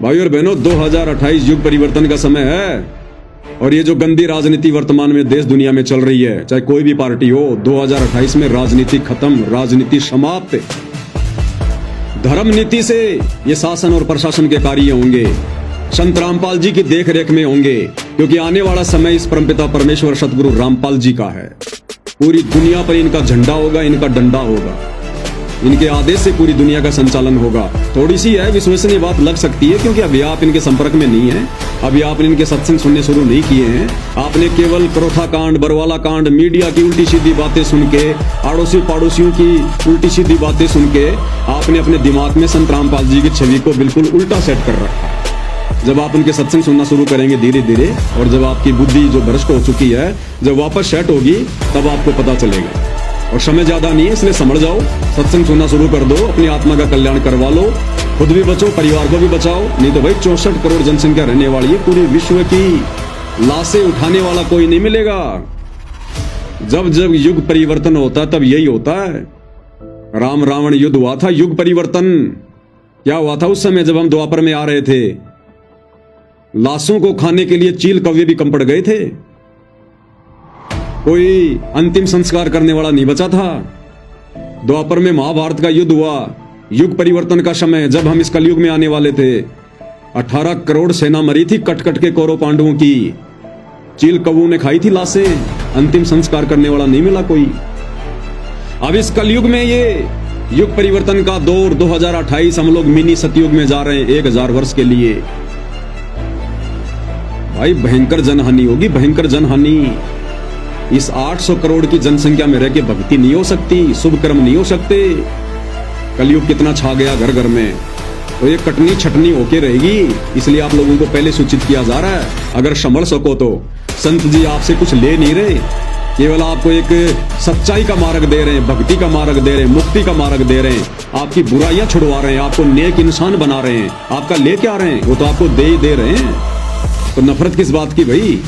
भाई और बहनों, 2028 युग परिवर्तन का समय है और ये जो गंदी राजनीति वर्तमान में देश दुनिया में चल रही है, चाहे कोई भी पार्टी हो, 2028 में राजनीति खत्म, राजनीति समाप्त। धर्म नीति से ये शासन और प्रशासन के कार्य होंगे, संत रामपाल जी की देखरेख में होंगे, क्योंकि आने वाला समय इस परमपिता परमेश्वर सतगुरु रामपाल जी का है। पूरी दुनिया पर इनका झंडा होगा, इनका डंडा होगा, इनके आदेश से पूरी दुनिया का संचालन होगा। थोड़ी सी है विश्वसनीय बात लग सकती है, क्योंकि अभी आप इनके संपर्क में नहीं है, अभी आपने इनके सत्संग सुनने शुरू नहीं किए हैं। आपने केवल क्रोथा कांड, बरवाला कांड, मीडिया की उल्टी सीधी बातें सुन के, आड़ोसी पड़ोसियों की उल्टी सीधी बातें सुन के आपने अपने दिमाग में संत रामपाल जी की छवि को बिल्कुल उल्टा सेट कर रखा। जब आप उनके सत्संग सुनना शुरू करेंगे धीरे धीरे, और जब आपकी बुद्धि जो भ्रष्ट हो चुकी है जब वापस सेट होगी, तब आपको पता चलेगा। और समय ज्यादा नहीं है, इसलिए समझ जाओ, सत्संग सुनना शुरू कर दो, अपनी आत्मा का कल्याण करवा लो, खुद भी बचो, परिवार को भी बचाओ। नहीं तो भाई 64 करोड़ जनसंख्या रहने वाली है पूरी विश्व की, लाशें उठाने वाला कोई नहीं मिलेगा। जब जब युग परिवर्तन होता है तब यही होता है। राम रावण युद्ध हुआ था, युग परिवर्तन क्या हुआ था उस समय जब हम द्वापर में आ रहे थे? लाशों को खाने के लिए चील कौवे भी कम पड़ गए थे, कोई अंतिम संस्कार करने वाला नहीं बचा था। द्वापर में महाभारत का युद्ध हुआ, युग परिवर्तन का समय जब हम इस कलयुग में आने वाले थे। 18 करोड़ सेना मरी थी कट कट के कौरव पांडवों की, चील कौवों ने खाई थी लाशें, अंतिम संस्कार करने वाला नहीं मिला कोई। अब इस कलयुग में ये युग परिवर्तन का दौर 2028, हम लोग मिनी सतयुग में जा रहे हैं 1000 वर्ष के लिए। भाई भयंकर जनहानि होगी, भयंकर जनहानि। इस 800 करोड़ की जनसंख्या में रह के भक्ति नहीं हो सकती, शुभ कर्म नहीं हो सकते। कलयुग कितना छा गया घर घर में, तो ये कटनी छटनी होके रहेगी। इसलिए आप लोगों को पहले सूचित किया जा रहा है, अगर संभल सको तो। संत जी आपसे कुछ ले नहीं रहे, केवल आपको एक सच्चाई का मार्ग दे रहे हैं, भक्ति का मार्ग दे रहे हैं, मुक्ति का मार्ग दे रहे हैं, आपकी बुराइयां छुड़वा रहे हैं, आपको नेक इंसान बना रहे हैं। आपका ले क्या रहे हैं, वो तो आपको दे ही दे रहे हैं। तो नफरत किस बात की भाई?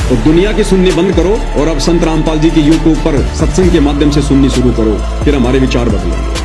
तो दुनिया की सुननी बंद करो और अब संत रामपाल जी की यूट्यूब पर सत्संग के माध्यम से सुननी शुरू करो, फिर हमारे विचार बदलेंगे।